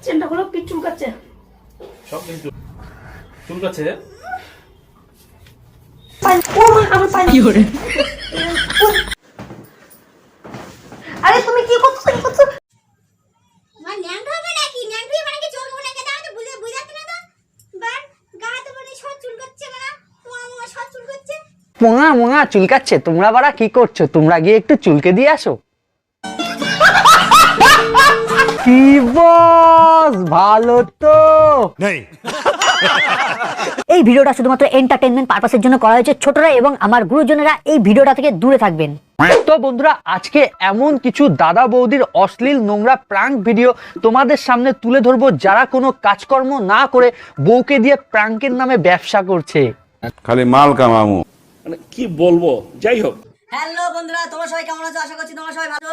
চেনটা হলো কি চুলকাচ্ছে, সব কিন্তু চুলকাচ্ছে। আরে তুমি কি করছো? আমার ন্যাংটা হবে নাকি? ন্যাংটা মানে কি চোখ মুখ নাকি? দাও তো বুঝাতে না তো। বাট গা তো মানে সব চুলকাচ্ছে মানে মোয়া সব চুলকাচ্ছে। মোঙা মোঙা চুলকাচ্ছে। তোমরা বাড়া কি করছো? তোমরা গিয়ে একটু চুলকে দিয়ে আসো। কি বস, ভালো তো? এই ভিডিওটা শুধুমাত্র এন্টারটেইনমেন্ট পারপাসের জন্য করা হয়েছে। ছোটরা এবং আমার গুরুজনেরা এই ভিডিওটা থেকে দূরে থাকবেন। তো বন্ধুরা, আজকে এমন কিছু দাদা বৌদির অশ্লীল নোংরা প্রাঙ্ক ভিডিও তোমাদের সামনে তুলে ধরবো, যারা কোনো কাজকর্ম না করে বউকে দিয়ে প্রাঙ্কের নামে ব্যবসা করছে। খালি মাল কামামু। মানে কি বলবো, যাই হোক। হ্যালো বন্ধুরা, তোমরা সবাই কেমন আছো? আশা করছি তোমরা সবাই ভালো।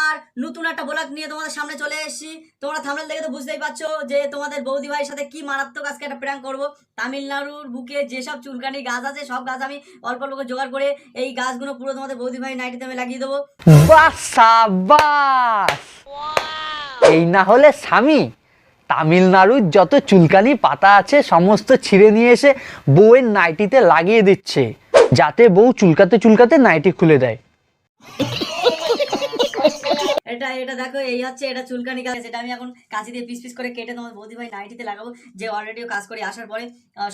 আর নতুন একটা ব্লগ নিয়ে তোমাদের সামনে চলে এসেছি। তোমরা থাম্বনেল দেখে তো বুঝতেই পারছো যে তোমাদের বৌদি ভাইয়ের সাথে কি মারাত্মক আজকে একটা প্র্যাঙ্ক করব। তামিলনাড়ুর বুকে যেসব চুলকানি গাছ আছে সব গাছ আমি অল্প অল্প করে জোগাড় করে এই গাছগুলো পুরো তোমাদের বৌদি ভাই নাইটিতে আমি লাগিয়ে দেবো। বাহ, সাবাস! এই না হলে স্বামী তামিলনাড়ুর যত চুলকানি পাতা আছে সমস্ত ছিঁড়ে নিয়ে এসে বউয়ের নাইটিতে লাগিয়ে দিচ্ছে, যাতে বউ চুলকাতে চুলকাতে নাইটি খুলে দেয়। এটা দেখো, এই হচ্ছে এটা চুলকানি গাছ। এটা আমি এখন কাঁচি দিয়ে পিস পিস করে কেটে তোমার বৌদি ভাই নাইটিতে লাগাবো। যে অলরেডিও কাজ করে আসার পরে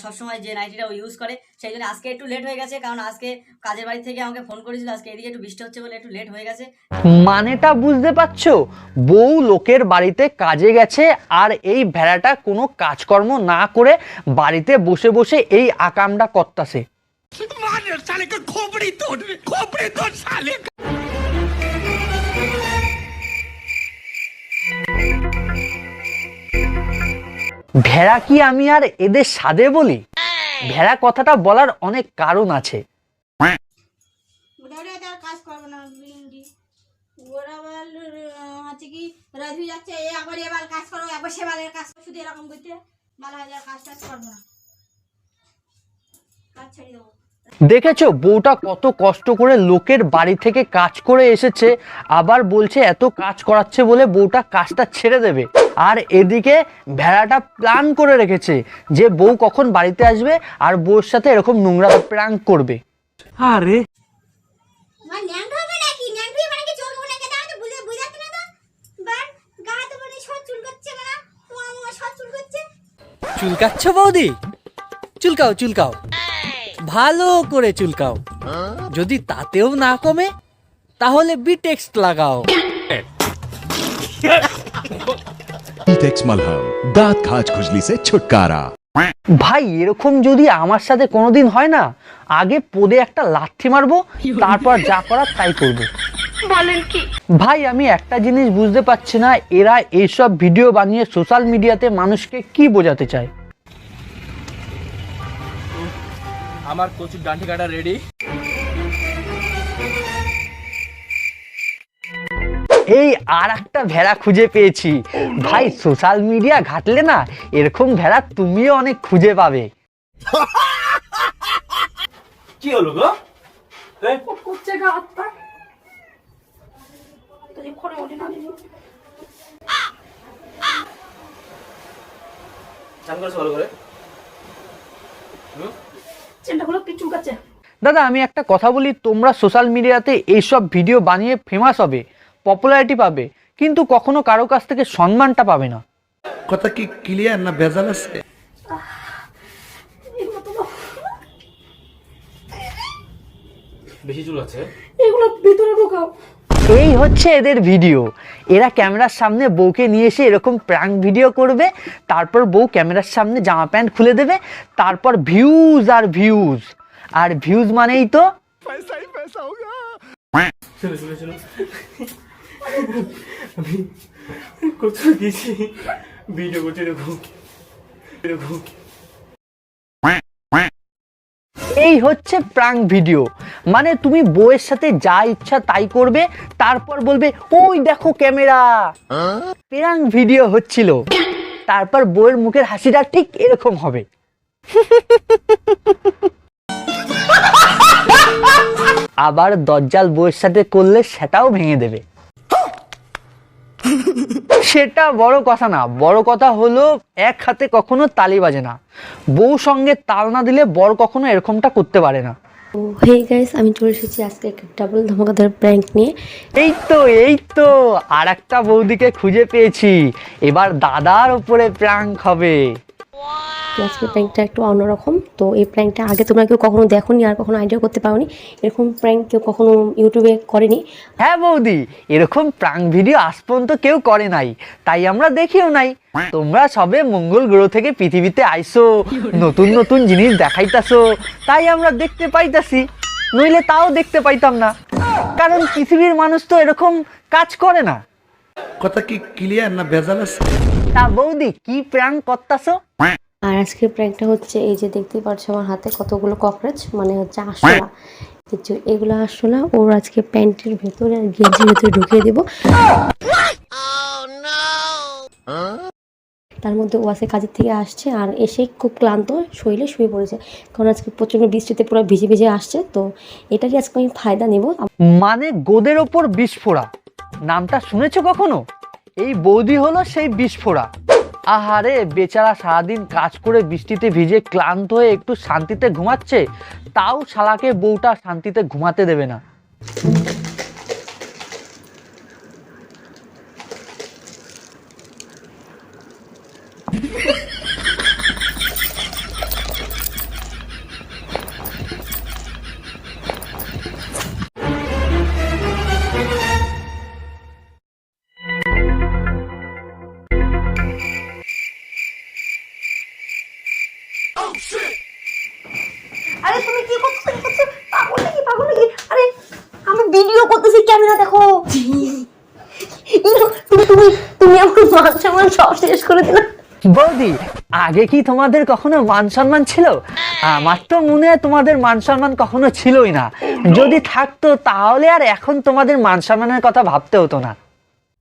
সবসময় যে নাইটিটা ও ইউজ করে, সেই জন্য আজকে একটু লেট হয়ে গেছে, কারণ আজকে কাজের বাড়ি থেকে আমাকে ফোন করেছিল। আজকে এদিকে একটু বৃষ্টি হচ্ছে বলে একটু লেট হয়ে গেছে। মানেটা বুঝতে পারছো? বউ লোকের বাড়িতে কাজে গেছে, আর এই ভেড়াটা কোনো কাজকর্ম না করে বাড়িতে বসে বসে এই আকামটা করতাছে। ভেড়া কি আমি আর এদের সাধে বলি? ভেড়া কথাটা বলার অনেক কারণ আছে। ওরা তো কাজ করবে না বিন্দি। ওরা হচ্ছে কি রাধু যাচ্ছে, একবার এবার কাজ করো, একবার সেবারের কাজ শুধু এরকম করতে ভালো হয়। কাজ টাজ করবো না, কাজ ছেড়ে দেবো। দেখেছো বউটা কত কষ্ট করে লোকের বাড়ি থেকে কাজ করে এসেছে, আবার বলছে এত কাজ করাচ্ছে বলে বউটা কাজটা ছেড়ে দেবে। আর এদিকে ভেড়াটা প্ল্যান করে রেখেছে যে বউ কখন বাড়িতে আসবে আর বউর সাথে এরকম নোংরা প্র্যাঙ্ক করবে। আরে আমার ন্যাংটা হবে নাকি? ন্যাংটা মানে কি চোখ মুখ নাকি? দাও তো বুঝাতে না তো। বাট গা তো মানে সব চুলকাচ্ছে মানে মোয়া সব চুলকাচ্ছে। চুলকাচ্ছ বৌদি? চুলকাও চুলকাও, ভালো করে চুলকাও। যদি তাতেও না কমে তাহলে বিটেক্স লাগাও। বিটেক্স মলহম, দাঁত খাজ খুজলি সে ছুটকারা। ভাই, এরকম যদি আমার সাথে কোনোদিন হয় না, আগে পদে একটা লাথি মারবো, তারপর যা করার তাই করবো। বলেন কি ভাই, আমি একটা জিনিস বুঝতে পারছি না, এরা এইসব ভিডিও বানিয়ে সোশ্যাল মিডিয়াতে মানুষকে কি বোঝাতে চায়। আমার কচুর ডান্ডি কাটা রেডি। এই আর একটা ভেড়া খুঁজে পেয়েছি। ভাই, সোশ্যাল মিডিয়া ঘাটলে না এরকম ভেড়া তুমিও অনেক খুঁজে পাবে। কি হলো গো? করছে গা হাত পা তাই করে ওঠে না দিদি। চান করেছো ভালো করে? চেনটা হলো কি চুলকাচ্ছে। দাদা, আমি একটা কথা বলি, তোমরা সোশ্যাল মিডিয়াতে এইসব ভিডিও বানিয়ে ফেমাস হবে, পপুলারিটি পাবে, কিন্তু কখনো কারো কাছ থেকে সম্মানটা পাবে না। কথা কি ক্লিয়ার না ভেজাল আছে? বেশি চুল আছে, এগুলো ভিতরে ঢোকাও। এই হচ্ছে এদের ভিডিও। এরা ক্যামেরার সামনে বউকে নিয়ে এসে এরকম প্র্যাঙ্ক ভিডিও করবে, তারপর বউ ক্যামেরার সামনে জামা প্যান্ট খুলে দেবে, তারপর ভিউজ আর ভিউজ। আর ভিউজ মানেই তো শুনে শুনে শুনে আমি কোথাও গেছি ভিডিও করছি, এরকম এরকম। এই হচ্ছে প্র্যাঙ্ক ভিডিও। মানে তুমি বউয়ের সাথে যা ইচ্ছা তাই করবে, তারপর বলবে ওই দেখো ক্যামেরা। প্র্যাঙ্ক ভিডিও হচ্ছিল, তারপর বউয়ের মুখের হাসিটা ঠিক এরকম হবে। আবার দজ্জাল বউয়ের সাথে করলে সেটাও ভেঙে দেবে। সেটা বড় কথা না, বড় কথা হলো এক হাতে কখনো তালি বাজে না। বউ সঙ্গে তাল না দিলে বর কখনো এরকমটা করতে পারে না। হে গাইস, আমি চলে এসেছি আজকে একটা ডাবল ধামাকাদার প্র্যাঙ্ক নিয়ে। এই তো আর একটা বৌদিকে খুঁজে পেয়েছি, এবার দাদার উপরে প্র্যাঙ্ক হবে। তো আজকে প্র্যাঙ্কটা একটু অন্যরকম। তো এই প্র্যাঙ্কটা আগে তোমরা কেউ কখনো দেখোনি আর কখনো আইডিয়া করতে পারোনি, এরকম প্র্যাঙ্ক কেউ কখনো ইউটিউবে করেনি। হ্যাঁ বৌদি, এরকম প্র্যাঙ্ক ভিডিও আজ পর্যন্ত কেউ করে নাই, তাই আমরা দেখিও নাই। তোমরা সবে মঙ্গল গ্রহ থেকে পৃথিবীতে আইসো, নতুন নতুন জিনিস দেখাইতাছো, তাই আমরা দেখতে পাইতাছি, নইলে তাও দেখতে পাইতাম না, কারণ পৃথিবীর মানুষ তো এরকম কাজ করে না। কথা কি ক্লিয়ার না ভেজাল আছে? তা বৌদি কি প্র্যাঙ্ক করতাছো? আর আজকের প্র্যাঙ্কটা হচ্ছে এই যে দেখতেই পাচ্ছ আমার হাতে কতগুলো ককরোচ, মানে হচ্ছে আরশোলা। এগুলো আরশোলা ওর আজকে প্যান্টের ভেতরে আর গেঞ্জির ভেতরে ঢুকিয়ে দেবো। তার মধ্যে ও আজকে কাজের থেকে আসছে আর এসে খুব ক্লান্ত শরীরে শুয়ে পড়েছে, কারণ আজকে প্রচণ্ড বৃষ্টিতে পুরো ভিজে ভিজে আসছে। তো এটারই আজকে আমি ফায়দা নেব। মানে গোদের ওপর বিস্ফোরা, নামটা শুনেছো কখনো? এই বৌদি হলো সেই বিস্ফোরা। আহারে বেচারা সারাদিন কাজ করে বৃষ্টিতে ভিজে ক্লান্ত হয়ে একটু শান্তিতে ঘুমাচ্ছে, তাও শালাকে বউটা শান্তিতে ঘুমাতে দেবে না। আরে তুমি কি করছো? পাগল নাকি? আরে আমি ভিডিও করতেছি, ক্যামেরা দেখো। তুমি আমার মান সম্মান সব শেষ করে দিলে। বৌদি, আগে কি তোমাদের কখনো মান সম্মান ছিল? আমার তো মনে হয় তোমাদের মান সম্মান কখনো ছিলই না। যদি থাকতো তাহলে আর এখন তোমাদের মান সম্মানের কথা ভাবতে হতো না।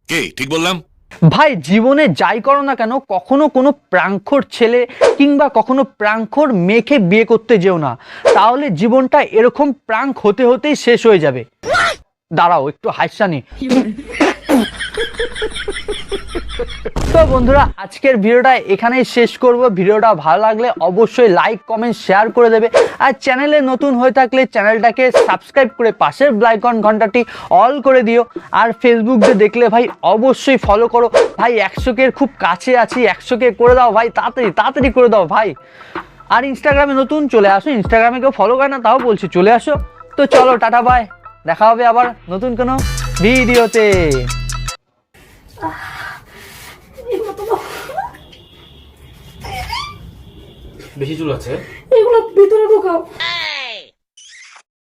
কে ঠিক বললাম? ভাই জীবনে যাই করো না কেন, কখনো কোনো প্রাঙ্খর ছেলে কিংবা কখনো প্রাঙ্খর মেয়েকে বিয়ে করতে যেও না, তাহলে জীবনটা এরকম প্রাঙ্ক হতে হতেই শেষ হয়ে যাবে। দাঁড়াও একটু হাসিনি। তো বন্ধুরা, আজকের ভিডিওটা এখানেই শেষ করব। ভিডিওটা ভালো লাগলে অবশ্যই লাইক কমেন্ট শেয়ার করে দেবে, আর চ্যানেলে নতুন হয়ে থাকলে চ্যানেলটাকে সাবস্ক্রাইব করে পাশের বেল আইকন ঘন্টাটি অল করে দিও। আর ফেসবুকে দেখলে ভাই অবশ্যই ফলো করো ভাই, 100K খুব কাছে আছি, 100K করে দাও ভাই, তাড়াতাড়ি তাড়াতাড়ি করে দাও ভাই। আর ইনস্টাগ্রামে নতুন চলে আসো, ইনস্টাগ্রামে কেউ ফলো করে না তাও বলছি চলে আসো। তো চলো টাটা বাই, দেখা হবে আবার নতুন কোনো ভিডিওতে। বেশি চুল আছে, এগুলো ভিতরে ঢোকাও।